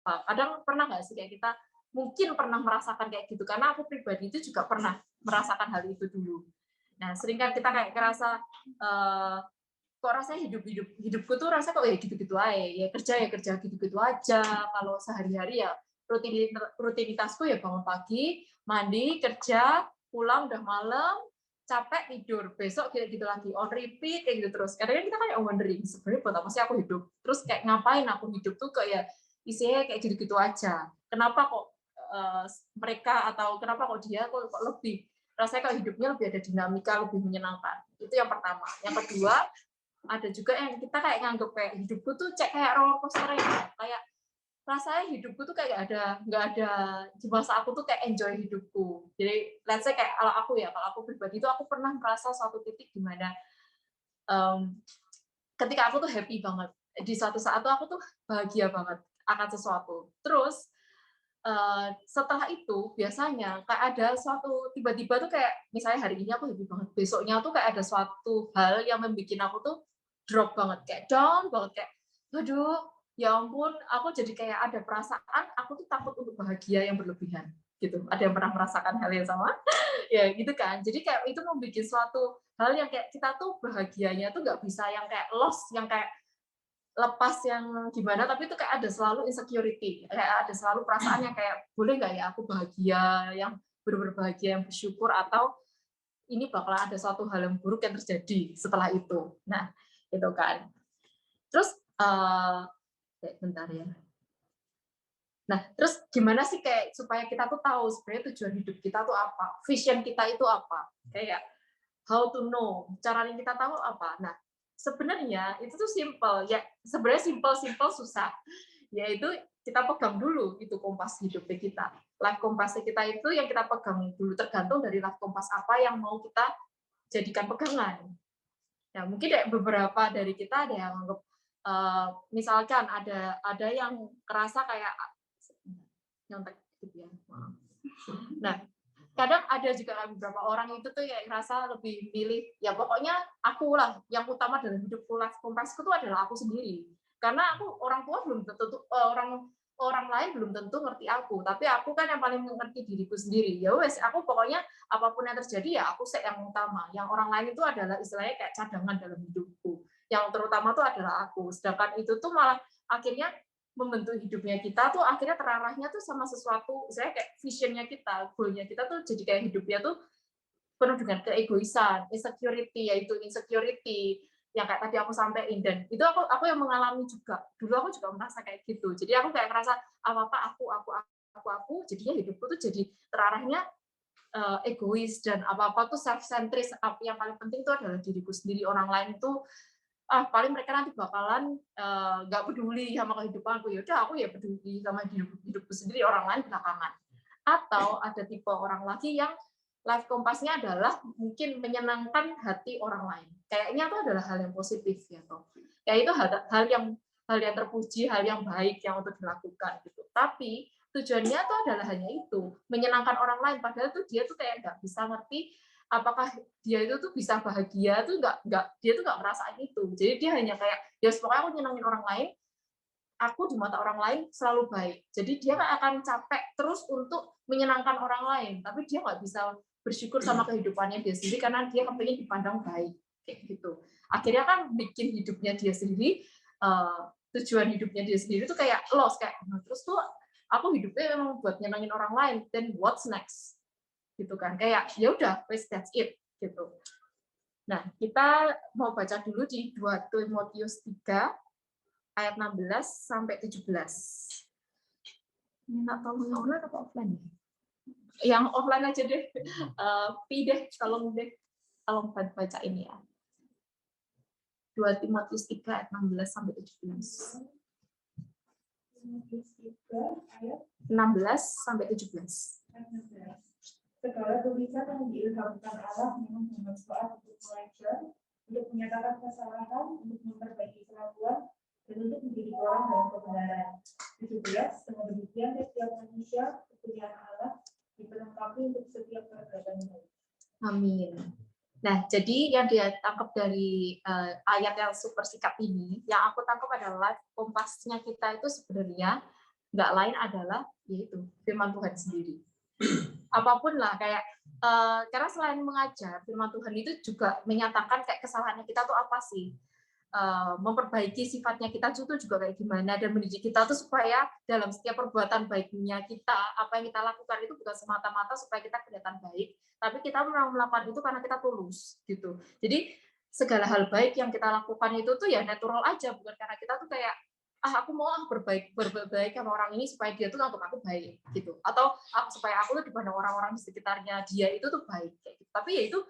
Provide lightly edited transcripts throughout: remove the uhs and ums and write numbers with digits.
apa. Kadang pernah nggak sih kayak kita mungkin pernah merasakan kayak gitu, karena aku pribadi itu juga pernah merasakan hal itu dulu. Nah, sering kan kita kayak ngerasa, kok rasanya hidupku tuh rasa kok ya gitu-gitu aja, ya kerja gitu-gitu aja. Kalau sehari-hari ya rutinitasku ya bangun pagi, mandi, kerja, pulang udah malam, capek tidur, besok kayak gitu lagi, on repeat kayak gitu terus. Kadang-kadang kita kayak wondering, sebenarnya buat apa sih aku hidup? Terus kayak ngapain aku hidup tuh kayak isinya kayak gitu-gitu aja. Kenapa kok mereka atau kenapa kok dia kok lebih rasanya kalau hidupnya lebih ada dinamika, lebih menyenangkan. Itu yang pertama. Yang kedua, ada juga yang kita kayak nganggep kayak hidupku tuh kayak roller coaster ya. Kayak rasanya hidupku tuh kayak nggak ada di masa aku tuh kayak enjoy hidupku. Jadi let's say kayak kalau aku pribadi itu aku pernah merasa suatu titik di mana um, ketika aku tuh happy banget. Di suatu saat tuh aku tuh bahagia banget akan sesuatu. Terus setelah itu biasanya kayak ada suatu tiba-tiba tuh kayak misalnya hari ini aku happy banget, besoknya tuh kayak ada suatu hal yang membuat aku tuh drop banget, kayak down banget, kayak aduh ya ampun, aku jadi kayak ada perasaan aku tuh takut untuk bahagia yang berlebihan gitu. Ada yang pernah merasakan hal yang sama? Ya gitu kan, jadi kayak itu membuat suatu hal yang kayak kita tuh bahagianya tuh nggak bisa yang kayak lost, yang kayak lepas yang gimana, tapi itu kayak ada selalu insecurity, kayak ada selalu perasaan yang kayak boleh nggak ya aku bahagia, yang benar-benar bahagia, yang bersyukur, atau ini bakal ada suatu hal yang buruk yang terjadi setelah itu. Nah itu kan, terus bentar ya. Nah terus gimana sih kayak supaya kita tuh tahu sebenarnya tujuan hidup kita tuh apa, vision kita itu apa, kayak how to know, caranya kita tahu apa. Nah sebenarnya itu tuh simple ya, sebenarnya simple susah, yaitu kita pegang dulu itu kompas hidupnya kita. Life kompasnya kita itu yang kita pegang dulu, tergantung dari life kompas apa yang mau kita jadikan pegangan. Nah, mungkin beberapa dari kita ada yang anggap misalkan ada yang kerasa kayak nyontek gitu ya. Nah, kadang ada juga beberapa orang itu tuh kayak ngerasa lebih milih ya pokoknya aku lah yang utama dalam hidupku, life kompasku itu adalah aku sendiri, karena aku orang tua belum tentu orang lain belum tentu ngerti aku, tapi aku kan yang paling mengerti diriku sendiri. Ya wes, aku pokoknya apapun yang terjadi ya aku yang utama, yang orang lain itu adalah istilahnya kayak cadangan dalam hidupku, yang terutama tuh adalah aku. Sedangkan itu tuh malah akhirnya membentuk hidupnya kita tuh akhirnya terarahnya tuh sama sesuatu, saya kayak visionnya kita, goalnya kita tuh jadi kayak hidupnya tuh penuh dengan keegoisan, insecurity yang kayak tadi aku sampaikan, dan itu aku yang mengalami juga. Dulu aku juga merasa kayak gitu. Jadi aku kayak merasa apa-apa aku, jadinya hidupku tuh jadi terarahnya egois, dan apa-apa tuh self-centris. Yang paling penting tuh adalah diriku sendiri, orang lain tuh paling mereka nanti bakalan nggak peduli sama kehidupanku. Ya udah aku ya peduli sama hidupku sendiri, orang lain belakangan. Atau ada tipe orang lagi yang life kompasnya adalah mungkin menyenangkan hati orang lain. Kayaknya itu adalah hal yang positif ya toh. Kayak itu hal yang terpuji, hal yang baik yang untuk dilakukan gitu. Tapi tujuannya itu adalah hanya itu, menyenangkan orang lain, padahal tuh dia tuh kayak nggak bisa ngerti apakah dia itu tuh bisa bahagia tuh nggak dia tuh nggak merasakan itu. Jadi dia hanya kayak ya pokoknya aku nyenengin orang lain, aku di mata orang lain selalu baik. Jadi dia akan capek terus untuk menyenangkan orang lain, tapi dia nggak bisa bersyukur sama kehidupannya dia sendiri karena dia kepingin dipandang baik kayak gitu. Akhirnya kan bikin hidupnya dia sendiri, tujuan hidupnya dia sendiri tuh kayak lost, kayak terus tuh aku hidupnya memang buat nyenengin orang lain, then what's next gitu kan, kayak ya udah that's it gitu. Nah kita mau baca dulu di 2 Timotius 3 ayat 16 sampai 17. Minta tolong online atau offline? Yang offline aja deh. Pi deh, tolong baca ini ya. 2 Timotius 3 ayat 16 sampai 17. 16 sampai 17. Segala tulisan yang diilhamkan Allah memang bermanfaat untuk mengajar, untuk menyatakan kesalahan, untuk memperbaiki kelakuan, dan untuk menjadi orang dalam kebenaran. 17. Dengan demikian, setiap manusia, kepunyaan Allah, diperlengkapi untuk setiap perbuatan baik. Amin. Nah, jadi yang dia tangkap dari ayat yang super sikap ini, yang aku tangkap adalah kompasnya kita itu sebenarnya nggak lain adalah yaitu firman Tuhan sendiri. Apapun lah kayak karena selain mengajar, firman Tuhan itu juga menyatakan kayak kesalahannya kita tuh apa sih, memperbaiki sifatnya kita tuh juga kayak gimana, dan mendidik kita tuh supaya dalam setiap perbuatan baiknya kita, apa yang kita lakukan itu bukan semata-mata supaya kita kelihatan baik, tapi kita memang melakukan itu karena kita tulus gitu. Jadi segala hal baik yang kita lakukan itu tuh ya natural aja, bukan karena kita tuh kayak aku mau berbaik sama orang ini supaya dia tuh untuk aku baik gitu, atau supaya aku tuh dipandang orang-orang di sekitarnya dia itu tuh baik kayak gitu. Tapi ya itu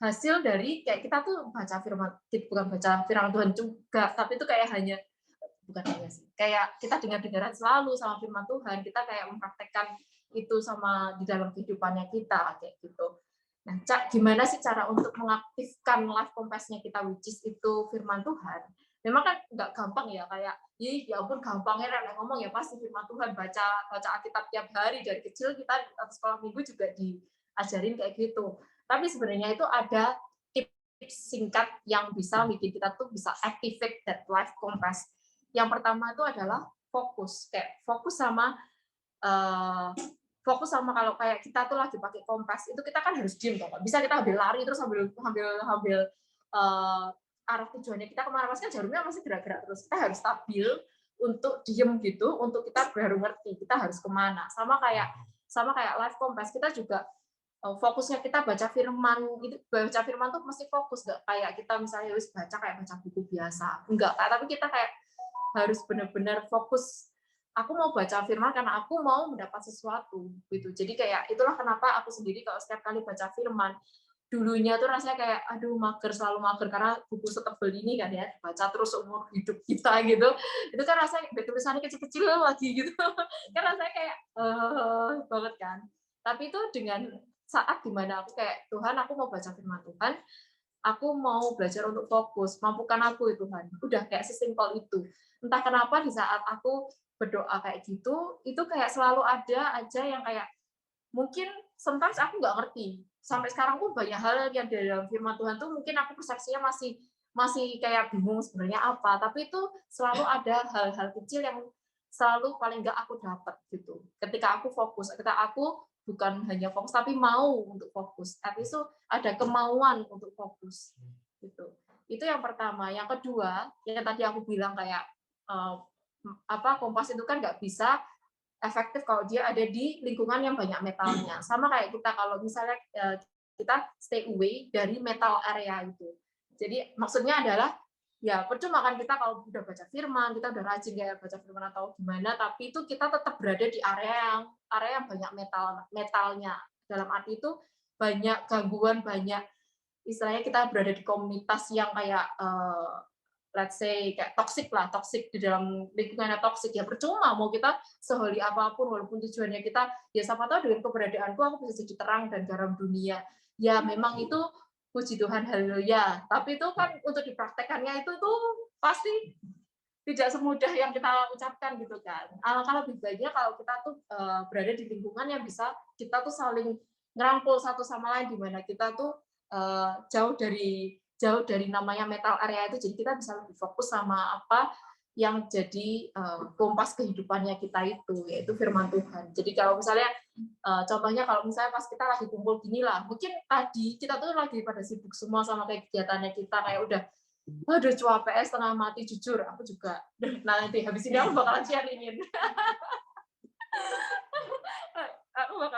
hasil dari kayak kita tuh baca firman, bukan baca firman Tuhan juga, tapi itu kayak bukan hanya sih, kayak kita dengar-dengaran selalu sama firman Tuhan, kita kayak mempraktekkan itu sama di dalam kehidupannya kita kayak gitu. Nah, gimana sih cara untuk mengaktifkan life compass-nya kita, which is itu firman Tuhan? Memang kan nggak gampang ya, kayak ya ampun gampangnya Ren ngomong ya pasti firman Tuhan, baca Alkitab tiap hari dari kecil, kita atau sekolah minggu juga diajarin kayak gitu. Tapi sebenarnya itu ada tips singkat yang bisa bikin kita tuh bisa activate that life compass. Yang pertama itu adalah fokus, kayak fokus sama kalau kayak kita tuh lagi pakai kompas itu kita kan harus diem, nggak bisa kita ambil lari terus ambil arah tujuannya kita kemana, kan jarumnya masih gerak-gerak terus, kita harus stabil untuk diem gitu, untuk kita baru ngerti kita harus kemana. Sama kayak life compass, kita juga fokusnya kita baca firman tuh mesti fokus, nggak kayak kita misalnya harus baca buku biasa, enggak, tapi kita kayak harus benar-benar fokus. Aku mau baca firman karena aku mau mendapat sesuatu gitu. Jadi kayak itulah kenapa aku sendiri kalau setiap kali baca firman, dulunya tuh rasanya kayak aduh selalu mager karena buku setebel ini kan ya, baca terus umur hidup kita gitu. Itu kan rasanya tulisannya kecil-kecil lagi gitu. Kan rasanya kayak banget kan. Tapi itu dengan saat dimana aku kayak Tuhan, aku mau baca firman Tuhan, aku mau belajar untuk fokus, mampukan aku ya Tuhan. Udah kayak sesimpel itu. Entah kenapa di saat aku berdoa kayak gitu, itu kayak selalu ada aja yang kayak mungkin sometimes aku nggak ngerti. Sampai sekarang pun banyak hal yang dari dalam firman Tuhan tuh mungkin aku persepsinya masih kayak bingung sebenarnya apa. Tapi itu selalu ada hal-hal kecil yang selalu paling nggak aku dapat gitu. Ketika aku fokus, ketika aku bukan hanya fokus tapi mau untuk fokus. Tapi itu ada kemauan untuk fokus gitu. Itu yang pertama. Yang kedua, yang tadi aku bilang kayak kompas itu kan nggak bisa efektif kalau dia ada di lingkungan yang banyak metalnya. Sama kayak kita kalau misalnya kita stay away dari metal area itu. Jadi maksudnya adalah ya percuma kan kita kalau udah baca firman, kita udah rajin kayak baca firman atau gimana, tapi itu kita tetap berada di area yang banyak metalnya. Dalam arti itu banyak gangguan, banyak istilahnya kita berada di komunitas yang kayak let's say kayak toxic di dalam lingkungannya toxic, ya percuma mau kita seholy apapun walaupun tujuannya kita ya siapa tahu dengan keberadaanku aku bisa jadi terang dan garam dunia, ya memang itu puji Tuhan haleluya, tapi itu kan untuk dipraktekannya itu tuh pasti tidak semudah yang kita ucapkan gitu kan. Alangkah lebih baiknya kalau kita tuh berada di lingkungan yang bisa kita tuh saling ngerangkul satu sama lain, di mana kita tuh jauh dari namanya metal area itu, jadi kita bisa lebih fokus sama apa yang jadi kompas kehidupannya kita itu, yaitu firman Tuhan. Jadi kalau misalnya contohnya kalau misalnya pas kita lagi kumpul gini lah, mungkin tadi kita tuh lagi pada sibuk semua sama kegiatannya kita, kayak udah waduh cuaca PS setengah mati, jujur aku juga nanti habis ini aku bakalan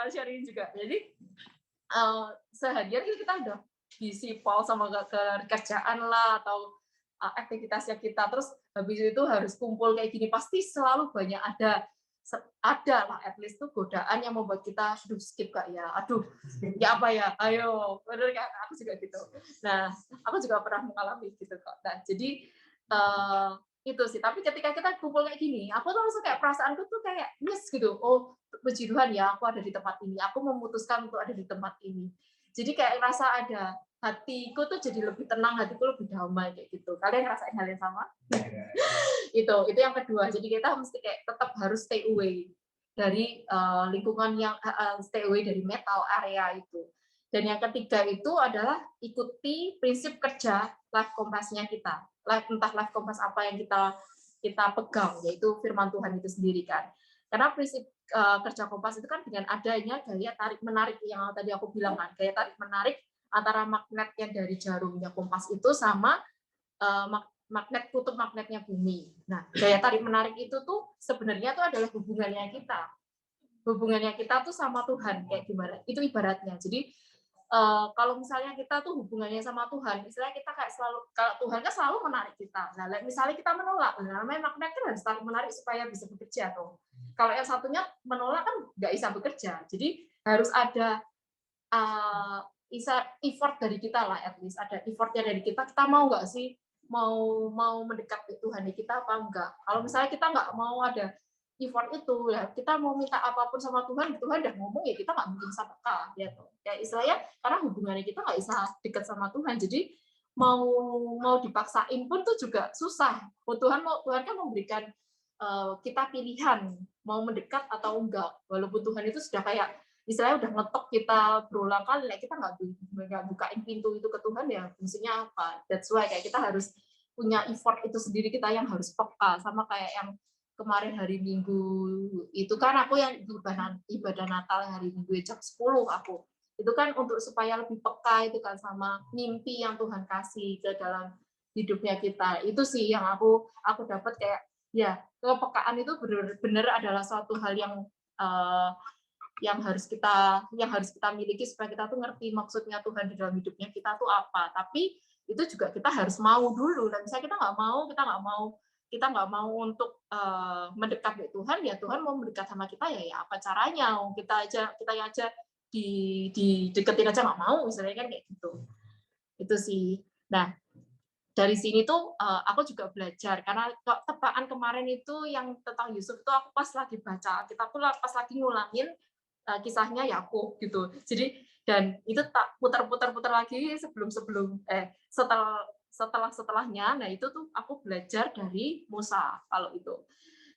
sharingin juga. Jadi seharian kita udah busy Paul sama kerjaan lah atau aktivitasnya kita, terus habis itu harus kumpul kayak gini, pasti selalu banyak ada lah at least tuh godaan yang membuat kita aduh skip kak ya, aduh ya apa ya, ayo bener kan, aku juga gitu. Nah aku juga pernah mengalami gitu kok. Nah jadi itu sih, tapi ketika kita kumpul kayak gini aku tuh langsung kayak perasaanku tuh kayak yes gitu, oh puji Tuhan ya aku ada di tempat ini, aku memutuskan untuk ada di tempat ini. Jadi kayak rasa ada hatiku tuh jadi lebih tenang, hatiku lebih damai kayak gitu. Kalian ngerasain hal yang sama? itu yang kedua. Jadi kita mesti kayak tetap harus stay away dari lingkungan yang stay away dari metal area itu. Dan yang ketiga itu adalah ikuti prinsip kerja life compass-nya kita. Entah life compass apa yang kita pegang, yaitu firman Tuhan itu sendiri kan. Karena prinsip kerja Kompas itu kan dengan adanya gaya tarik menarik yang tadi aku bilang kan, gaya tarik menarik antara magnet yang dari jarumnya Kompas itu sama magnet kutub magnetnya bumi. Nah, gaya tarik menarik itu tuh sebenarnya tuh adalah hubungannya kita tuh sama Tuhan kayak gimana? Itu ibaratnya. Jadi kalau misalnya kita tuh hubungannya sama Tuhan, misalnya kita kayak selalu, kalau Tuhan kan selalu menarik kita. Nah, misalnya kita menolak, namanya magnet kan harus saling menarik supaya bisa bekerja tuh. Kalau yang satunya menolak kan nggak bisa bekerja. Jadi harus ada effort dari kita lah, at least ada effortnya dari kita. Kita mau nggak sih mau mendekat ke Tuhan kita apa enggak? Kalau misalnya kita nggak mau ada effort itu, ya kita mau minta apapun sama Tuhan udah ngomong ya kita nggak mungkin bisa peka, ya tuh. Ya istilahnya karena hubungannya kita nggak bisa dekat sama Tuhan, jadi mau dipaksain pun tuh juga susah. Tuhan kan memberikan kita pilihan mau mendekat atau enggak, walaupun Tuhan itu sudah kayak istilahnya udah ngetok kita berulang kali, kita nggak bukain pintu itu ke Tuhan ya fungsinya apa? That's why kayak kita harus punya effort itu sendiri, kita yang harus peka. Sama kayak yang kemarin hari Minggu itu kan aku yang ibadah Natal hari Minggu jam 10 aku itu kan untuk supaya lebih peka itu kan sama mimpi yang Tuhan kasih ke dalam hidupnya kita. Itu sih yang aku dapat kayak ya kepekaan itu benar-benar adalah suatu hal yang harus kita miliki supaya kita tuh ngerti maksudnya Tuhan di dalam hidupnya kita tuh apa. Tapi itu juga kita harus mau dulu. Dan misalnya kita nggak mau untuk mendekat ke Tuhan, ya Tuhan mau mendekat sama kita ya apa caranya? Kita aja dideketin aja nggak mau, misalnya kan kayak gitu. Itu sih. Nah, dari sini tuh aku juga belajar karena tepaan kemarin itu yang tentang Yusuf itu aku pas lagi baca, kita tuh pas lagi ngulangin kisahnya Yakub gitu. Jadi dan itu tak putar lagi setelahnya. Nah itu tuh aku belajar dari Musa kalau itu.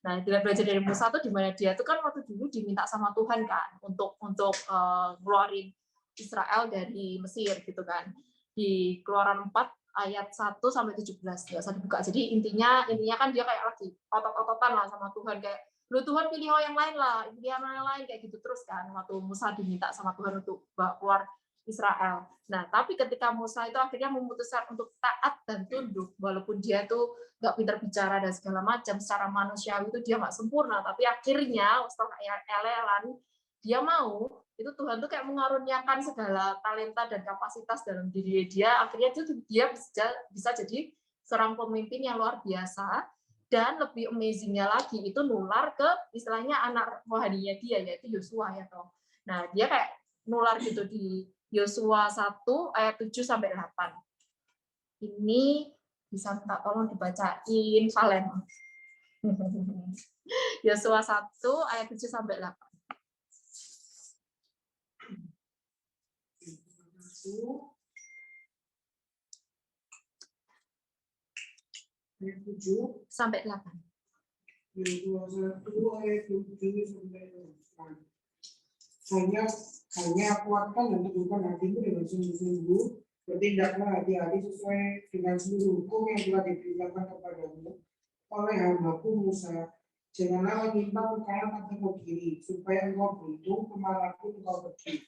Nah dia belajar dari Musa tuh di mana dia tuh kan waktu dulu diminta sama Tuhan kan untuk ngeluarin Israel dari Mesir gitu kan. Di Keluaran 4 ayat 1 sampai 17 nggak usah dibuka. Jadi intinya kan dia kayak lagi otot-ototan lah sama Tuhan kayak lu Tuhan pilih yang lain lah, pilih yang lain kayak gitu terus kan waktu Musa diminta sama Tuhan untuk bawa keluar Israel. Nah, tapi ketika Musa itu akhirnya memutuskan untuk taat dan tunduk, walaupun dia tuh nggak pintar bicara dan segala macam, secara manusiawi itu dia nggak sempurna, tapi akhirnya setelah elelan dia mau, itu Tuhan tuh kayak mengaruniakan segala talenta dan kapasitas dalam diri dia, akhirnya dia bisa jadi seorang pemimpin yang luar biasa. Dan lebih amazing-nya lagi itu nular ke istilahnya anak rohaninya dia yaitu Yosua ya toh. Nah, dia kayak nular gitu di Yosua 1 ayat 7 sampai 8. Ini bisa minta tolong dibacain Valen. Yosua 1 ayat 7 sampai 8. Ayat 7 sampai 8. Ayat 1 ayat 7 sampai 8. Hanya kuatkan dan teguhkan hatimu dengan sungguh-sungguh, bertindaklah hati-hati sesuai dengan seluruh hukum yang telah diberitakan kepadamu oleh hambaku Musa. Janganlah menyimpang ke kanan atau ke kiri, supaya engkau beruntung kemanapun engkau pergi.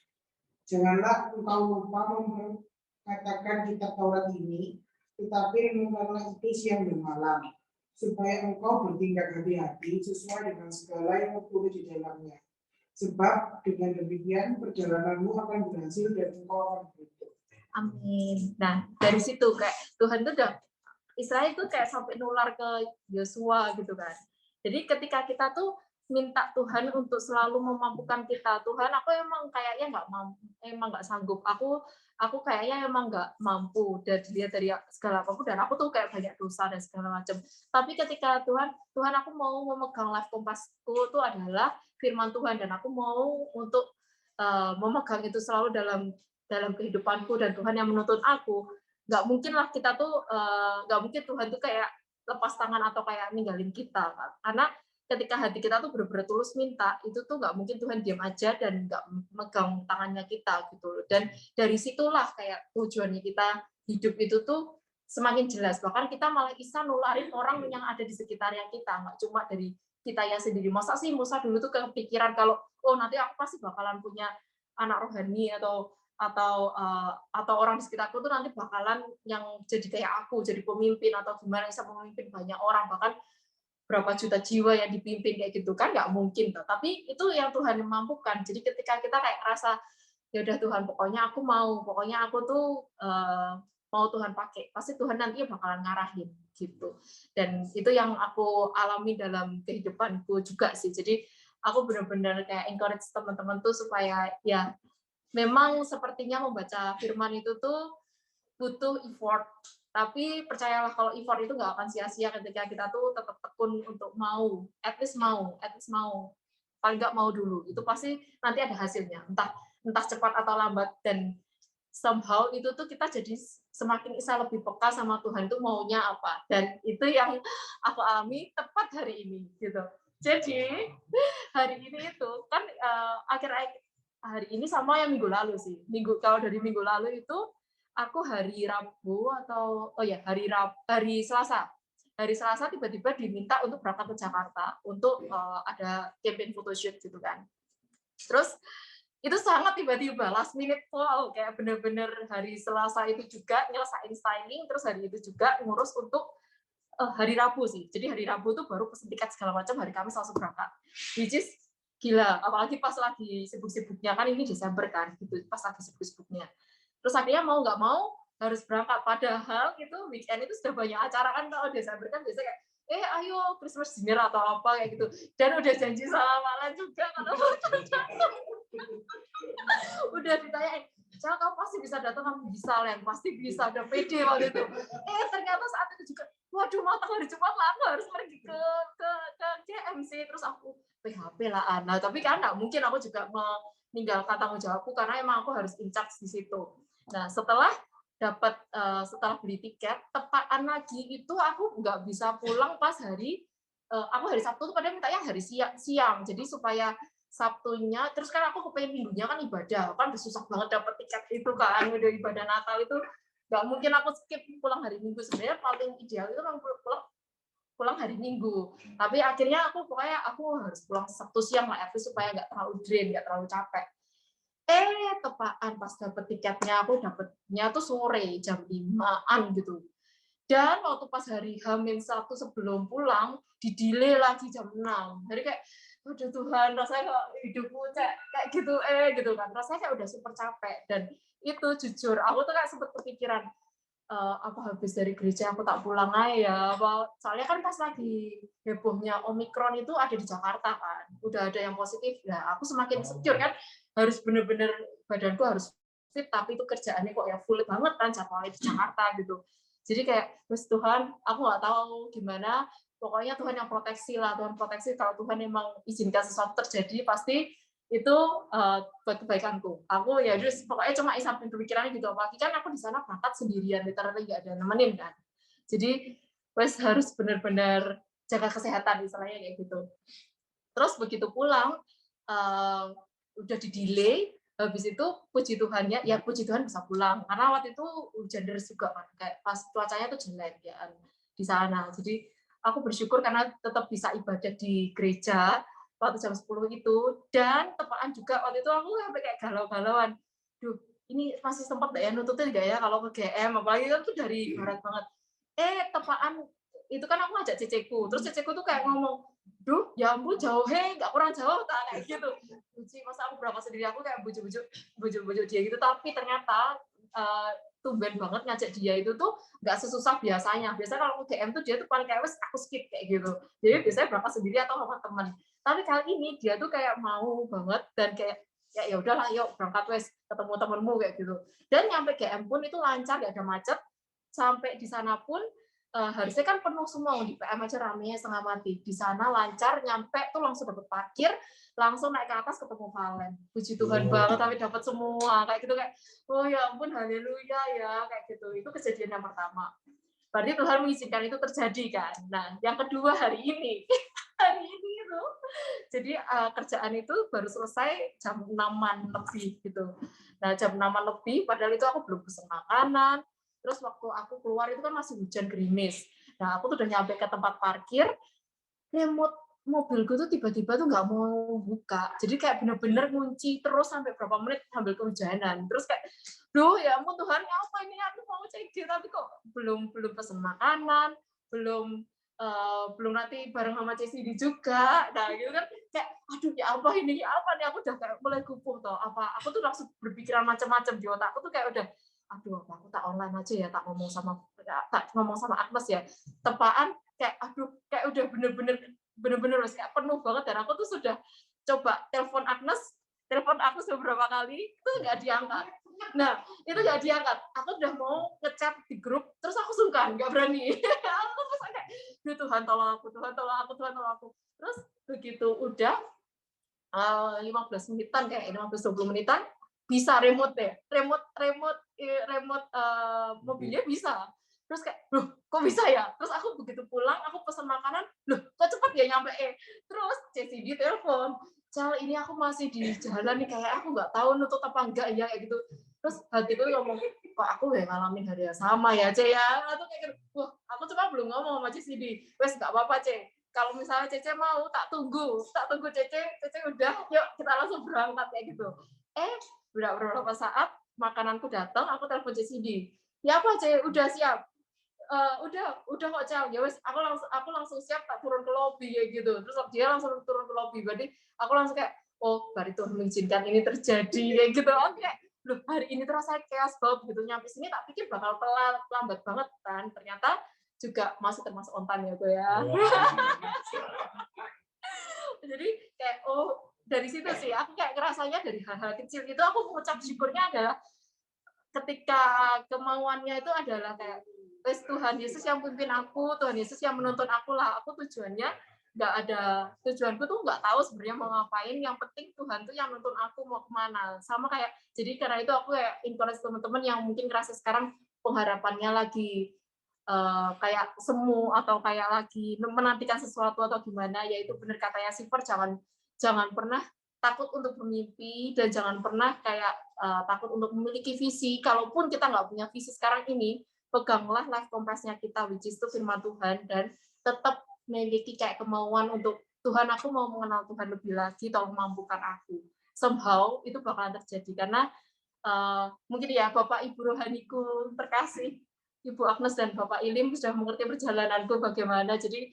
Janganlah engkau lupa memperkatakan kitab Taurat ini, tetapi renungkanlah itu siang dan malam, supaya engkau bertindak hati-hati sesuai dengan segala yang tertulis di dalamnya. Sebab dengan demikian perjalananmu akan berhasil dan engkau akan beruntung. Amin. Nah, dari situ kayak Tuhan tuh udah Israel itu kayak sampai nular ke Yosua gitu kan. Jadi ketika kita tuh minta Tuhan untuk selalu memampukan kita, Tuhan aku emang kayaknya nggak mampu, emang nggak sanggup, aku kayaknya emang nggak mampu dan dilihat dari segala apapun, dan aku tuh kayak banyak dosa dan segala macam. Tapi ketika Tuhan aku mau memegang life kompasku itu adalah firman Tuhan, dan aku mau untuk memegang itu selalu dalam kehidupanku, dan Tuhan yang menuntun aku. Nggak mungkin lah kita tuh nggak mungkin Tuhan tuh kayak lepas tangan atau kayak ninggalin kita kan? Karena ketika hati kita tuh benar-benar tulus minta, itu tuh nggak mungkin Tuhan diam aja dan nggak megang tangannya kita gitu. Dan dari situlah kayak tujuannya kita hidup itu tuh semakin jelas. Bahkan kita malah bisa nularin orang yang ada di sekitarnya kita, nggak cuma dari kitanya sendiri. Masa sih Musa dulu tuh kepikiran kalau oh nanti aku pasti bakalan punya anak rohani atau orang di sekitarku tuh nanti bakalan yang jadi kayak aku, jadi pemimpin atau gimana bisa memimpin banyak orang, bahkan berapa juta jiwa yang dipimpin kayak gitu kan nggak mungkin tuh. Tapi itu yang Tuhan yang mampukan. Jadi ketika kita kayak rasa ya udah Tuhan pokoknya aku tuh mau Tuhan pakai, pasti Tuhan nanti bakalan ngarahin gitu. Dan itu yang aku alami dalam kehidupanku juga sih. Jadi aku benar-benar kayak encourage teman-teman tuh supaya ya memang sepertinya membaca firman itu tuh butuh effort. Tapi percayalah kalau effort itu nggak akan sia-sia ketika kita tuh tetap tekun untuk mau, at least mau, paling nggak mau dulu. Itu pasti nanti ada hasilnya, entah cepat atau lambat. Dan somehow itu tuh kita jadi semakin bisa lebih peka sama Tuhan itu maunya apa. Dan itu yang aku alami tepat hari ini gitu. Jadi hari ini itu kan akhir-akhir hari ini sama yang minggu lalu sih. Kalau dari minggu lalu itu aku hari Rabu atau hari Selasa. Hari Selasa tiba-tiba diminta untuk berangkat ke Jakarta untuk ada campaign photoshoot gitu kan. Terus itu sangat tiba-tiba last minute call, kayak bener-bener hari Selasa itu juga nyelesain styling, terus hari itu juga ngurus untuk hari Rabu sih. Jadi hari Rabu tuh baru pesen tiket segala macam, hari Kamis langsung berangkat. Which is gila, apalagi pas lagi sibuk-sibuknya kan, ini Desember kan, gitu, pas lagi sibuk-sibuknya. Terus akhirnya mau nggak mau harus berangkat, padahal itu weekend itu sudah banyak acara kan, kalau Desember kan biasanya kayak ayo Christmas dinner atau apa kayak gitu, dan udah janji sama Malan juga kalau udah ditanyain, Cel, kamu pasti bisa datang, kamu bisa Len, pasti bisa, udah pede waktu itu. Ternyata saat itu juga, waduh mau tanggal Jumat lah, aku harus pergi ke GMC, terus aku PHP lah Ana, tapi kan nggak mungkin aku juga meninggalkan tanggung jawabku karena emang aku harus in charge di situ. Nah setelah beli tiket, tepatan lagi itu aku nggak bisa pulang pas aku hari Sabtu tuh padahal mintanya hari siang, jadi supaya Sabtunya, terus kan aku kepengen minggunya kan ibadah, kan susah banget dapet tiket itu kan, udah ibadah Natal itu nggak mungkin aku skip pulang hari Minggu. Sebenarnya paling ideal itu kan pulang hari Minggu, tapi akhirnya aku harus pulang Sabtu siang lah, supaya nggak terlalu drain, nggak terlalu capek. Tepaan pas dapet tiketnya, aku dapetnya tuh sore jam 5-an gitu. Dan waktu pas hari H-1 sebelum pulang, di-delay lagi jam 6. Jadi kayak, aduh Tuhan, rasanya kok hidupku kayak gitu, gitu kan. Rasanya kayak udah super capek. Dan itu jujur, aku tuh kayak sempet kepikiran, apa habis dari gereja aku tak pulang aja ya. Soalnya kan pas lagi hebohnya Omikron itu ada di Jakarta kan. Udah ada yang positif. Nah, aku semakin insecure kan. Harus bener-bener, badanku harus fit, tapi itu kerjaannya kok ya full banget kan, jadwalnya di Jakarta gitu. Jadi kayak, terus Tuhan, aku nggak tahu gimana, pokoknya Tuhan yang proteksi lah, Tuhan proteksi, kalau Tuhan memang izinkan sesuatu terjadi, pasti itu buat kebaikanku. Aku ya terus pokoknya cuma sampai berpikirannya gitu, apalagi kan aku di sana berangkat sendirian, literally nggak ada nemenin kan. Jadi wes harus benar-benar jaga kesehatan istilahnya kayak gitu. Terus begitu pulang, udah di-delay, habis itu puji Tuhannya, ya puji Tuhan bisa pulang. Karena waktu itu hujan deras juga kan, kayak pas cuacanya tuh jelek ya di sana. Jadi aku bersyukur karena tetap bisa ibadah di gereja waktu jam 10 itu, dan tepaan juga waktu itu aku sampai kayak galau-galauan. Duh, ini masih sempat nggak ya nututin nggak ya kalau ke GM, apalagi kan tuh dari barat banget. Tepaan itu kan aku ngajak ceceku, terus ceceku tuh kayak ngomong, duh, ya ampun jauh nggak kurang jauh, tak kayak gitu. Buci, masa aku berangkat sendiri, aku kayak bujuk-bujuk dia gitu, tapi ternyata tumben banget ngajak dia itu tuh nggak sesusah biasanya. Biasanya kalau ke DM tuh dia tuh paling kayak wes aku skip kayak gitu. Jadi biasanya berangkat sendiri atau sama teman. Tapi kali ini dia tuh kayak mau banget dan kayak ya udahlah yuk berangkat wes ketemu temenmu kayak gitu. Dan nyampe GM pun itu lancar, nggak ada macet. Sampai di sana pun harusnya kan penuh semua, di PM aja ramenya setengah mati. Di sana lancar, nyampe tuh langsung dapat parkir, langsung naik ke atas ketemu Valen. Puji Tuhan banget, tapi dapat semua kayak gitu, kayak oh ya ampun haleluya ya kayak gitu. Itu kejadian yang pertama. Berarti Tuhan mengizinkan itu terjadi kan. Nah, yang kedua hari ini itu. Jadi kerjaan itu baru selesai jam 6-an lebih gitu. Nah, jam 6-an lebih, padahal itu aku belum pesen makanan. Terus waktu aku keluar itu kan masih hujan gerimis. Nah, aku tuh udah nyampe ke tempat parkir, remote mobilku tuh tiba-tiba tuh nggak mau buka. Jadi kayak bener-bener ngunci terus sampai berapa menit sambil kehujanan. Terus kayak, duh ya ampun Tuhan, apa ini aku mau CG tapi kok belum pesen makanan, belum nanti bareng sama CCD juga. Nah gitu kan kayak aduh ya apa ini, ya apa nih, aku udah kayak mulai kupung toh. Apa aku tuh langsung berpikiran macam-macam di otakku tuh kayak udah aduh apa aku tak online aja ya, tak ngomong sama Agnes ya. Tepaan kayak aduh kayak udah bener-bener kayak penuh banget, dan aku tuh sudah coba telepon Agnes beberapa kali itu nggak diangkat. Nah itu nggak diangkat, aku udah mau ngechat di grup terus aku sungkan nggak berani. Aku terus kayak Tuhan tolong aku, Tuhan tolong aku. Terus begitu udah 15 menitan kayak 15-20 menitan bisa remote mobilnya bisa. Terus kayak, loh kok bisa ya? Terus aku begitu pulang, aku pesan makanan, loh kok cepet ya nyampe. Terus CCD telepon, Cal ini aku masih di jalan nih, kayak aku nggak tahu nutut apa enggak ya, kayak gitu. Terus hatiku ngomong, kok aku ya ngalamin hari yang sama ya, Ce ya. Atau kayak gitu, wah aku cuma belum ngomong sama CCD, wes nggak apa-apa, Ce. Kalau misalnya Cece mau, tak tunggu Cece udah, yuk kita langsung berangkat kayak gitu. Beberapa saat makananku datang, aku telepon CCD. Ya apa, Ce? Udah siap? Udah kok, Cel. Ya wes, aku langsung siap, tak turun ke lobby kayak gitu. Terus dia langsung turun ke lobby. Berarti aku langsung kayak, oh, berarti Tuhan mengizinkan ini terjadi kayak gitu. Oke. Loh, hari ini terasa chaos banget gitu. Nyampe sini tak pikir bakal lambat banget kan. Ternyata juga masih termasuk on time ya gue ya. Jadi kayak dari situ sih aku kayak ngerasanya dari hal-hal kecil itu aku mengucap syukurnya adalah ketika kemauannya itu adalah kayak Tuhan Yesus yang pimpin aku, Tuhan Yesus yang menuntun aku lah. Aku tujuannya nggak ada, tujuanku tuh nggak tahu sebenarnya mau ngapain. Yang penting Tuhan tuh yang nuntun aku mau kemana. Sama kayak jadi karena itu aku kayak encourage teman-teman yang mungkin ngerasa sekarang pengharapannya lagi kayak semu atau kayak lagi menantikan sesuatu atau gimana, yaitu benar katanya Siver, jangan pernah takut untuk bermimpi dan jangan pernah kayak takut untuk memiliki visi. Kalaupun kita nggak punya visi sekarang ini, peganglah life compass-nya kita, which is itu firman Tuhan, dan tetap memiliki kayak kemauan untuk Tuhan, aku mau mengenal Tuhan lebih lagi, tolong mampukan aku. Somehow itu bakalan terjadi karena mungkin ya Bapak Ibu rohaniku terkasih, Ibu Agnes dan Bapak Ilim sudah mengerti perjalananku bagaimana. Jadi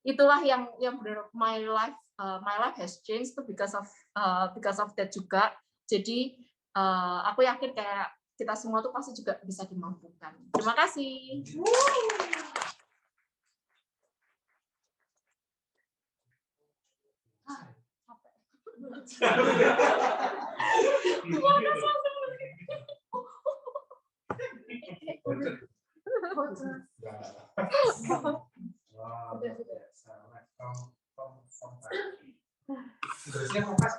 itulah yang benar my life has changed because of that juga. Jadi aku yakin kayak kita semua tuh pasti juga bisa dimampukan. Terima kasih. Terusnya kompas.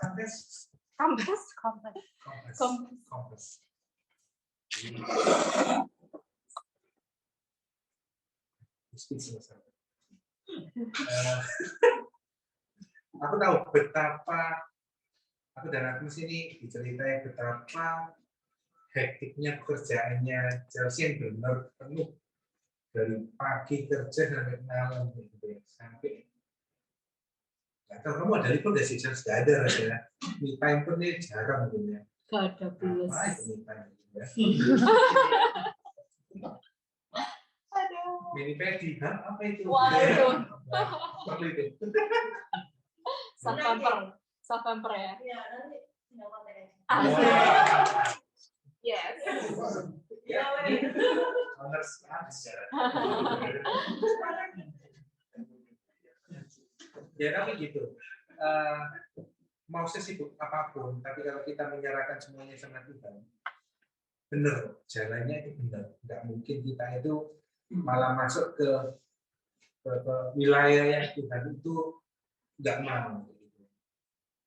Aku tahu betapa aku dan Agnes ini diceritain betapa hektiknya pekerjaannya Chelsea yang benar penuh dari pagi kerja sampai malam gitu ya. Sampai nggak tahu kamu ada libur nggak sih, Chelsea? Nggak ada ya. Me time pun ini jarang gitu ya. Gak ada plus. Apa itu me time gitu ya? Mini pedi, apa itu? Waduh. Perlu itu. September ya. Iya, nanti tinggal kontak aja. Asik. Yes. Ya tapi gitu. Mau sesibuk apapun, tapi kalau kita menyerahkan semuanya sama Tuhan, benar jalannya itu benar. Nggak mungkin kita itu malah masuk ke wilayah yang Tuhan itu nggak mau.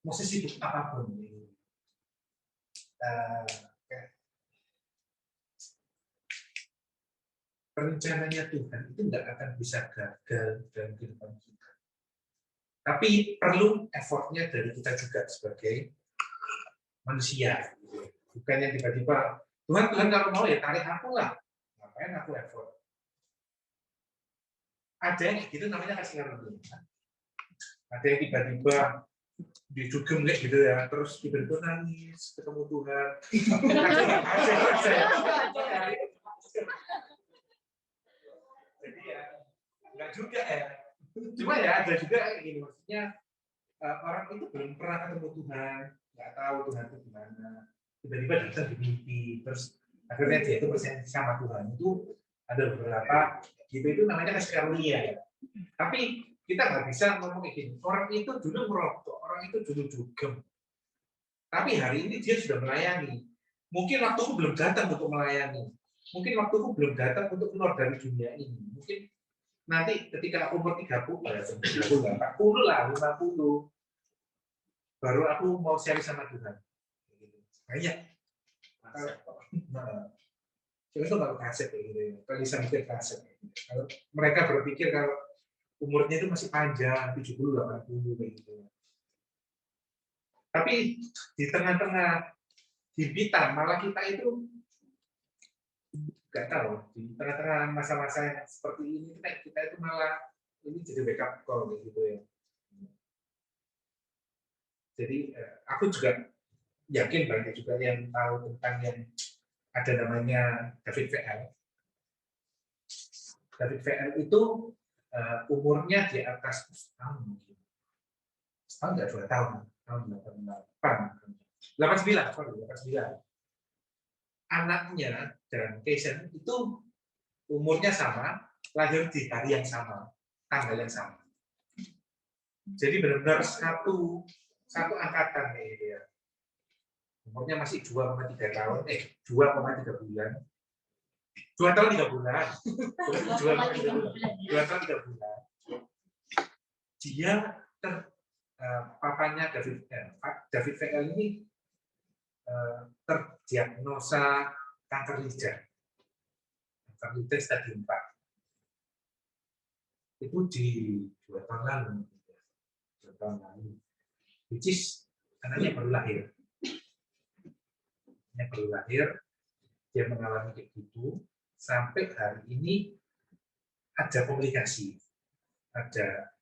Mau sesibuk apapun. Rencananya Tuhan itu nggak akan bisa gagal dalam kehidupan kita. Tapi perlu effortnya dari kita juga sebagai manusia. Bukan yang tiba-tiba, Tuhan kalau mau ya tarik aku lah. Ngapain aku effort? Ada yang gitu namanya kasih karunia. Ada yang tiba-tiba didugem kayak gitu ya, terus tiba-tiba nangis ketemu Tuhan. Jadi ya enggak juga ya. Cuma ya ada juga kayak gini, maksudnya orang itu belum pernah ketemu Tuhan, nggak tahu Tuhan itu gimana. Tiba-tiba datang di mimpi, terus akhirnya dia itu bersentuhan sama Tuhan. Itu ada beberapa gitu, itu namanya karunia ya. Tapi kita nggak bisa ngomong kayak gini. Orang itu dulu merokok, orang itu dulu dugem. Tapi hari ini dia sudah melayani. Mungkin waktuku belum datang untuk melayani. Mungkin waktuku belum datang untuk keluar dari dunia ini. Mungkin nanti ketika aku umur 30, 40 lah, 50, baru aku mau share sama Tuhan. Banyak. Nah, itu kalau kaset kayak gitu ya. Kalau bisa mikir kaset. Kalau mereka berpikir kalau umurnya itu masih panjang, 70, 80 kayak gitu. Tapi di tengah-tengah himpitan, malah kita itu nggak tahu, di tengah-tengah masa-masa yang seperti ini, kita itu malah ini jadi backup call gitu ya. Jadi aku juga yakin banyak juga yang tahu tentang yang ada namanya David VL. David VL itu umurnya di atas tahun mungkin. Setahun nggak 2 tahun, tahun 89. Anaknya dan Jason itu umurnya sama, lahir di hari yang sama, tanggal yang sama. Jadi benar-benar satu angkatan nih dia. Umurnya masih 2,3 tahun, 2,3 bulan. 2 tahun 3 bulan. 2 tahun 3 bulan. Dia papanya David VL ini terdiagnosa kanker lidah. Kanker lidah stadium 4. Itu di 2 tahun lalu. 2 tahun lalu. Which is anaknya baru lahir. Dia mengalami kayak gitu, sampai hari ini ada komplikasi. Ada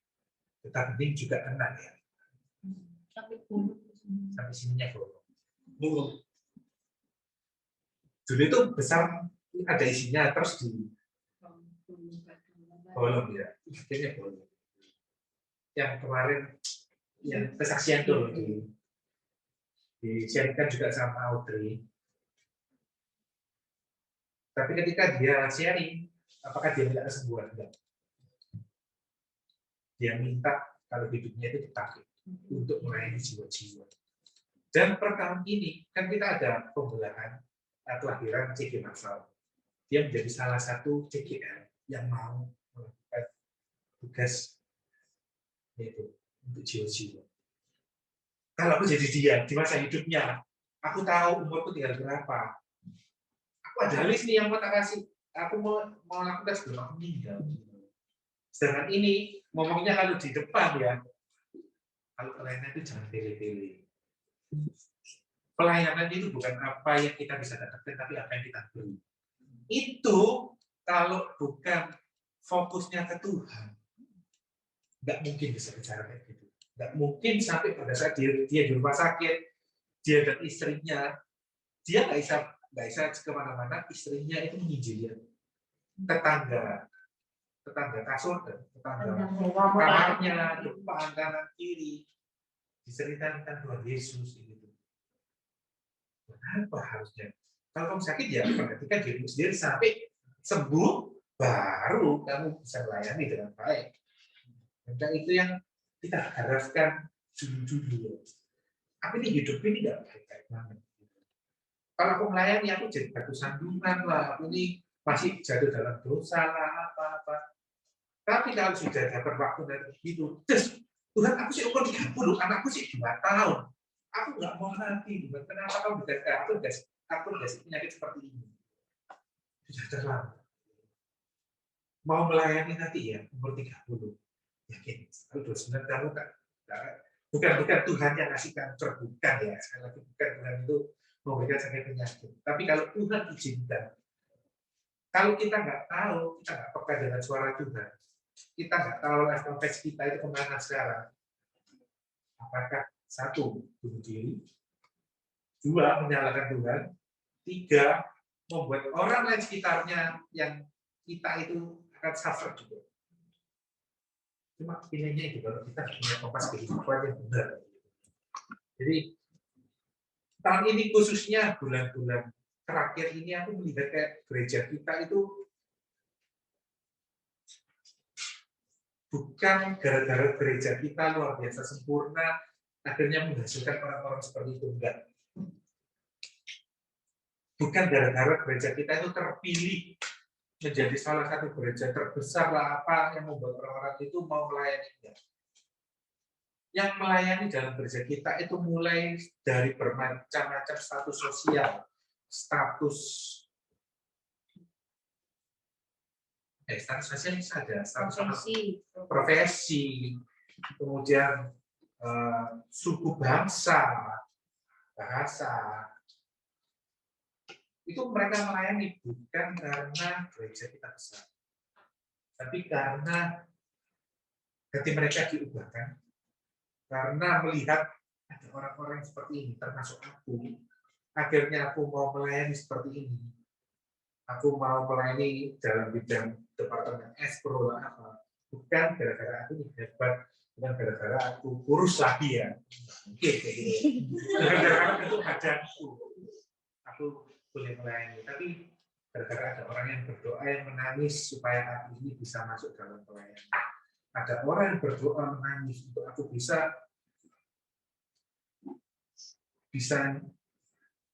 getah bening juga kena ya. Sampai sininya bolong. Dulu itu besar, ada isinya, terus di bolong ya, akhirnya bolong. Yang kemarin yang kesaksian tuh di-sharekan juga sama Audrey. Tapi ketika dia sharing, apakah dia minta kesembuhan? Enggak. Dia minta kalau hidupnya itu dipakai untuk melayani jiwa-jiwa. Dan per tahun ini kan kita ada pembelahan kelahiran CG Marsal. Dia menjadi salah satu CGR yang mau melakukan tugas yaitu untuk jiwa-jiwa. Kalau aku jadi dia di masa hidupnya, aku tahu umurku tinggal berapa. Aku ada list nih yang mau tak kasih. Aku mau lakukan sebelum aku meninggal. Sedangkan ini ngomongnya kalau di depan ya, kalau pelayanan itu jangan pilih-pilih. Pelayanan itu bukan apa yang kita bisa dapatkan, tapi apa yang kita beri. Itu kalau bukan fokusnya ke Tuhan, nggak mungkin bisa bicara kayak gitu. Nggak mungkin sampai pada saat dia di rumah sakit, dia dan istrinya, dia nggak bisa kemana-mana, istrinya itu menginjili tetangga kasur, tetangga kamarnya, depan, kanan, kiri, diceritakan Tuhan Yesus gitu. Kenapa harusnya? Kalau kamu sakit ya perhatikan dirimu sendiri sampai sembuh, baru kamu bisa melayani dengan baik. Dan itu yang kita harapkan dulu. Tapi ini hidup ini nggak baik-baik banget. Kalau aku melayani, aku jadi batu sandungan lah. Aku ini masih jatuh dalam dosa lah, apa-apa. Tapi kalau sudah dapat waktu dari itu, Tuhan aku sih umur 30, anakku sih 2 tahun. Aku nggak mau mati. Kenapa kamu dikasih aku dikasih penyakit seperti ini? Sudah terlambat. Mau melayani nanti ya, umur 30. Yakin, kalau 29 kamu bukan Tuhan yang ngasih kanker, bukan ya. Sekali lagi bukan Tuhan itu memberikan sakit penyakit. Tapi kalau Tuhan izinkan, kalau kita nggak tahu, kita nggak peka dengan suara Tuhan, kita nggak tahu nafas kita itu kemana sekarang, Apakah satu, bunuh diri, dua, menyalahkan Tuhan, tiga, membuat orang lain sekitarnya yang kita itu akan suffer juga. Cuma pilihannya itu kalau kita punya kompas kehidupan yang benar. Jadi tahun ini khususnya bulan-bulan terakhir ini aku melihat kayak gereja kita itu bukan gara-gara gereja kita luar biasa sempurna akhirnya menghasilkan orang-orang seperti itu, enggak. Bukan gara-gara gereja kita itu terpilih menjadi salah satu gereja terbesar lah apa yang membuat orang-orang itu mau melayani. Enggak. Yang melayani dalam gereja kita itu mulai dari bermacam-macam status sosial, status sosial saja, status profesi, kemudian suku bangsa, bahasa. Itu mereka melayani bukan karena gereja kita besar, tapi karena hati mereka diubahkan, karena melihat ada orang-orang seperti ini, termasuk aku. Akhirnya aku mau melayani seperti ini. Aku mau melayani dalam bidang departemen Espro apa. Bukan gara-gara aku hebat, bukan gara-gara aku kurus lagi ya. Mungkin kayak gitu. Gara-gara itu badanku. Aku boleh melayani, tapi gara-gara ada orang yang berdoa yang menangis supaya aku ini bisa masuk dalam pelayanan. Ada orang yang berdoa menangis untuk aku bisa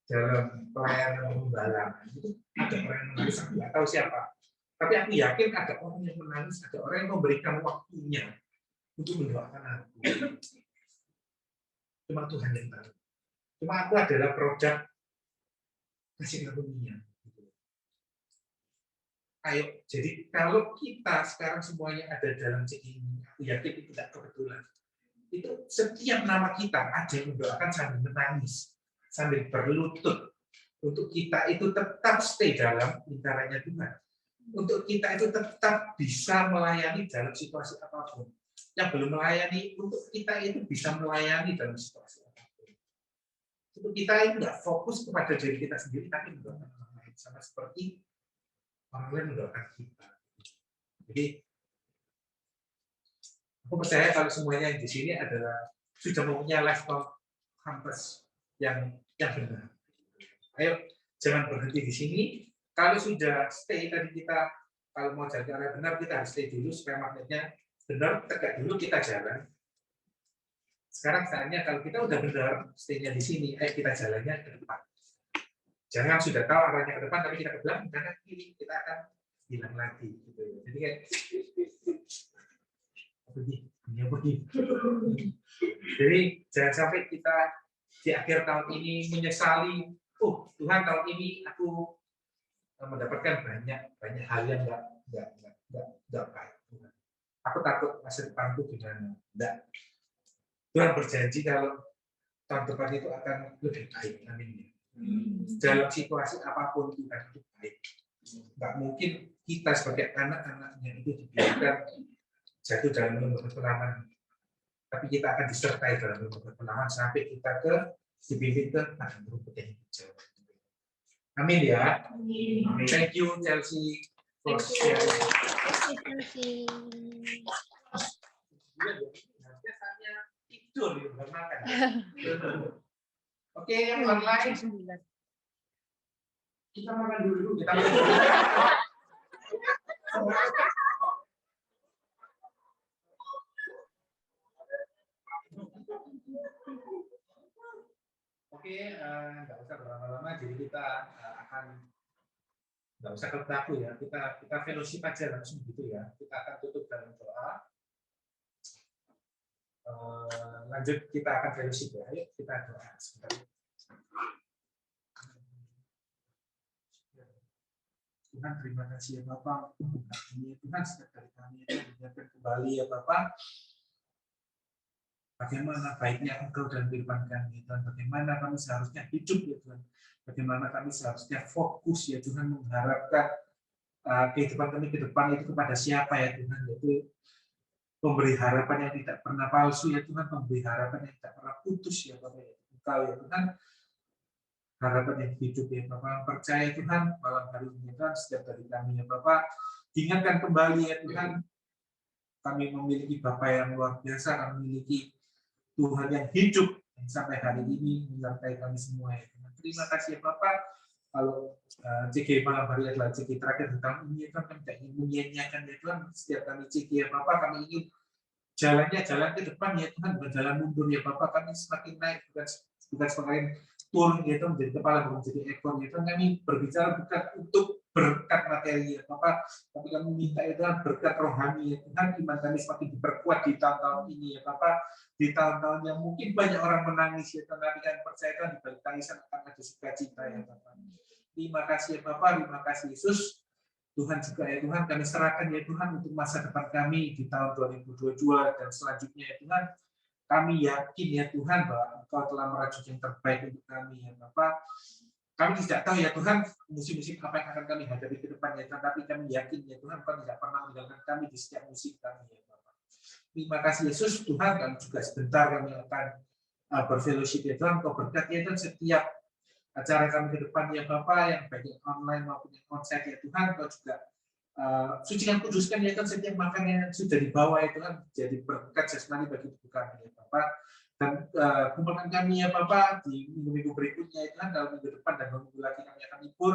dalam pelayanan pengembala. Itu ada orang yang menangis, aku nggak tahu siapa. Tapi aku yakin ada orang yang menangis, ada orang yang memberikan waktunya untuk mendoakan aku. Cuma Tuhan yang tahu. Cuma aku adalah produk kasih karunia. Ayo, jadi kalau kita sekarang semuanya ada dalam cek ini, aku yakin itu tidak kebetulan. Itu setiap nama kita ada yang mendoakan sambil menangis, sambil berlutut. Untuk kita itu tetap stay dalam lingkarannya Tuhan. Untuk kita itu tetap bisa melayani dalam situasi apapun. Yang belum melayani, untuk kita itu bisa melayani dalam situasi apapun. Untuk kita itu nggak fokus kepada diri kita sendiri, tapi mendoakan orang lain. Sama seperti orang lain mendoakan kita. Jadi aku percaya kalau semuanya di sini adalah sudah mempunyai level campus yang benar. Ayo, jangan berhenti di sini. Kalau sudah stay tadi kita, kalau mau jalan ke arah benar, kita harus stay dulu supaya magnetnya benar, tegak dulu kita jalan. Sekarang saatnya kalau kita udah benar, stay-nya di sini, ayo kita jalannya ke depan. Jangan sudah tahu arahnya ke depan, tapi kita ke belakang, karena kiri kita akan hilang lagi. Gitu. Jadi kayak pergi. Jadi jangan sampai kita di akhir tahun ini menyesali, Tuhan tahun ini aku mendapatkan banyak hal yang nggak baik. Aku takut masa depanku gimana. Enggak. Tuhan berjanji kalau tahun depan itu akan lebih baik. Amin. Dalam situasi apapun Tuhan itu baik. Nggak mungkin kita sebagai anak-anaknya itu dibiarkan jatuh dalam lembah kekelaman. Tapi kita akan disertai dalam lembah kekelaman sampai kita dibimbing ke padang rumput yang hijau. Amin ya. Amin. Thank you Chelsea for sharing. Chelsea. Biasanya tidur di rumah makan. Oke, yang online kita makan dulu. Oke, nggak usah berlama-lama, jadi kita akan nggak usah kaku ya, kita fellowship aja langsung gitu ya. Kita akan tutup dalam doa. Lanjut kita akan fellowship ya. Ayo kita doa sebentar. Tuhan terima kasih ya Bapak. Tuhan setiap kali kami mengingatkan kembali ya Bapak. Bagaimana baiknya Engkau dalam kehidupan kami, Tuhan. Bagaimana kami seharusnya hidup, ya Tuhan. Bagaimana kami seharusnya fokus, ya Tuhan, mengharapkan kehidupan kami ke depan itu kepada siapa, ya Tuhan. Yaitu Memberi harapan yang tidak pernah palsu ya Tuhan, memberi harapan yang tidak pernah putus ya Bapak ya. Engkau ya Tuhan, harapan yang hidup ya Bapak, percaya Tuhan malam hari ini Tuhan, setiap dari kami ya Bapak, ingatkan kembali ya Tuhan, kami memiliki Bapak yang luar biasa, kami memiliki Tuhan yang hidup yang sampai hari ini menyertai kami semua ya Tuhan. Terima kasih ya Bapak. Kalau CG malam hari adalah CG terakhir di tahun ini, kan kami tidak ingin menyanyiakan ya Tuhan. Setiap kami CG ya Bapak, kami ingin jalannya jalan ke depan ya Tuhan, bukan jalan mundur ya Bapak. Kami semakin naik, bukan semakin turun ya Tuhan, menjadi kepala, bukan menjadi ekor ya Tuhan. Kami berbicara bukan untuk berkat materi ya Bapak, tapi kami minta ya Tuhan berkat rohani ya Tuhan. Iman kami semakin diperkuat di tahun-tahun ini ya Bapak. Di tahun-tahun yang mungkin banyak orang menangis ya Tuhan, tapi kami percaya Tuhan di balik tangisan akan ada sukacita ya Bapak. Terima kasih ya Bapak, terima kasih Yesus. Tuhan juga ya Tuhan, kami serahkan ya Tuhan untuk masa depan kami di tahun 2022 dan selanjutnya ya Tuhan. Kami yakin ya Tuhan bahwa Engkau telah merajut yang terbaik untuk kami ya Bapak. Kami tidak tahu ya Tuhan musim-musim apa yang akan kami hadapi ke depan ya Tuhan, tapi kami yakin ya Tuhan Engkau tidak pernah meninggalkan kami di setiap musim kami ya Bapak. Terima kasih Yesus, Tuhan kami juga sebentar kami akan berfellowship ya Tuhan, Engkau berkati ya Tuhan setiap acara kami ke depan ya Bapak, yang baik yang online maupun yang onsite ya Tuhan, Kau juga sucikan kuduskan ya Tuhan setiap makanan yang sudah dibawa ya Tuhan, jadi berkat jasmani bagi tubuh kami ya Bapak. Dan kumpulkan kami ya Bapak di minggu-minggu berikutnya ya Tuhan, dalam minggu depan dan minggu lagi kami akan libur,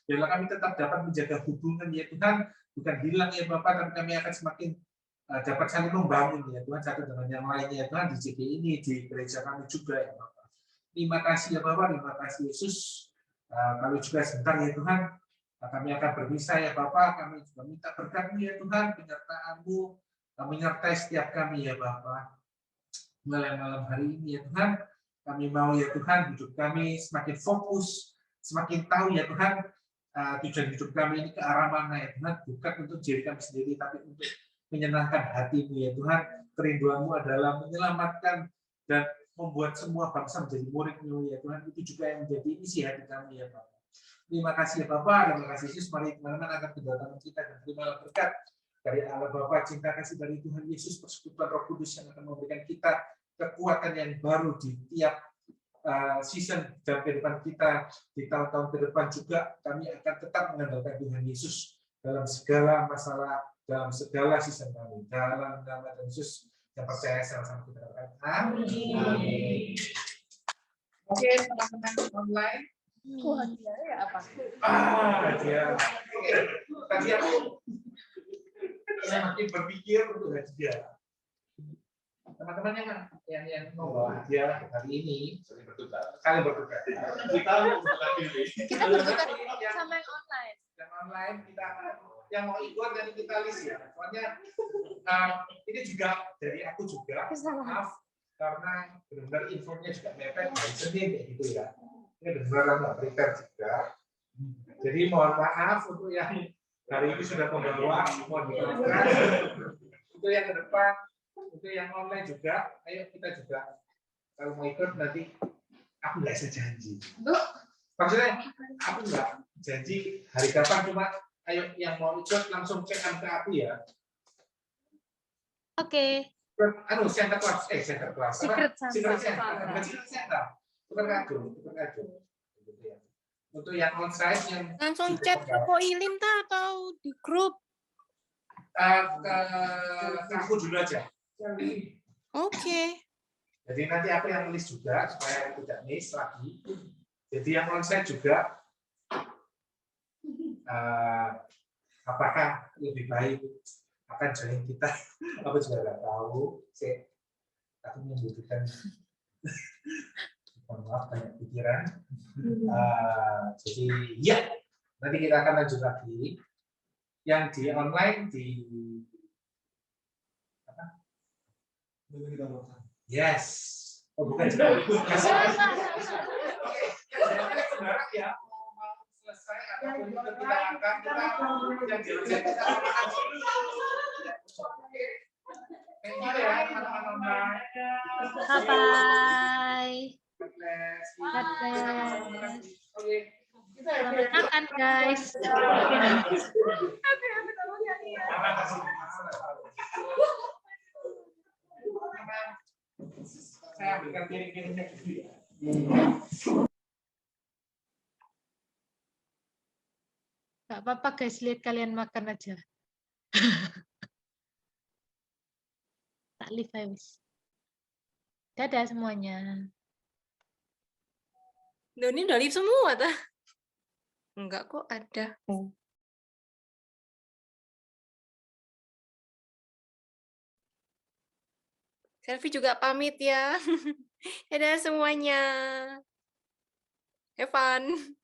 biarlah kami tetap dapat menjaga hubungan ya Tuhan, bukan hilang ya Bapak, tapi kami akan semakin dapat saling membangun ya Tuhan, satu dengan yang lainnya ya Tuhan, di JG ini, di gereja kami juga ya Bapak. Terima kasih ya Bapak, terima kasih Yesus. Kalau juga sebentar ya Tuhan, kami akan berpisah ya Bapak, kami juga minta berkat-Mu ya Tuhan, penyertaan-Mu, menyertai setiap kami ya Bapak. Mulai malam hari ini ya Tuhan, kami mau ya Tuhan, hidup kami semakin fokus, semakin tahu ya Tuhan, tujuan hidup kami ini ke arah mana ya Tuhan, bukan untuk diri kami sendiri, tapi untuk menyenangkan hati-Mu ya Tuhan. Kerinduan-Mu adalah menyelamatkan dan membuat semua bangsa menjadi murid-Mu ya Tuhan. Itu juga yang menjadi isi hati kami ya Bapak. Terima kasih ya Bapak, terima kasih Yesus. Mari teman-teman akan kedatangan kita dan terima berkat dari Allah Bapa, cinta kasih dari Tuhan Yesus, persekutuan Roh Kudus yang akan memberikan kita kekuatan yang baru di tiap season dan kehidupan kita di tahun-tahun ke depan juga. Kami akan tetap mengandalkan Tuhan Yesus dalam segala masalah, dalam segala season kami. Dalam nama Yesus yang percaya sama-sama kita berkata. Amin. Oke, teman-teman online. Hadiahnya apa? Hadiah. Oke, tadi aku saya makin berpikir untuk hadiah. Teman-teman yang mau bawa hadiah hari ini kali bertukar. Kita bertukar sama yang online. Yang online kita yang mau ikut dan kita list ya. Soalnya ini juga dari aku juga. Maaf karena benar-benar infonya juga mepet hari Senin kayak gitu ya. Ini benar-benar nggak prepare juga. Jadi mohon maaf untuk yang hari ini sudah membawa, mohon dimaafkan. Untuk yang ke depan, untuk yang online juga, ayo kita juga kalau mau ikut nanti aku nggak bisa janji. Maksudnya aku nggak janji hari kapan, cuma ayo yang mau ikut langsung ke aku ya. Oke. Center class. Secret Santa. Tukar kado. Untuk yang onsite yang Langsung chat ke Ko Ilim atau di grup? ke aku dulu aja. Oke. Jadi nanti aku yang list juga supaya tidak miss lagi. Jadi yang onsite juga apakah lebih baik akan join kita? Aku juga nggak tahu. Aku membutuhkan maaf banyak pikiran. Jadi ya nanti kita akan lanjut lagi. Yang di online di apa? Yes. Oh bukan. Oke. Sebenarnya ya mau selesai ataupun kita akan yang diujian kita akan thank you ya teman-teman. Bye-bye. God bless. Oke. Selamat makan guys. Happy tahun ya. Saya ambilkan piring-piringnya dulu ya. Gak apa-apa guys, lihat kalian makan aja. Tak live aja, wis. Dadah semuanya. Loh, ini udah live semua, tah? Enggak kok, ada. Selfie juga pamit ya. Dadah semuanya. Have fun.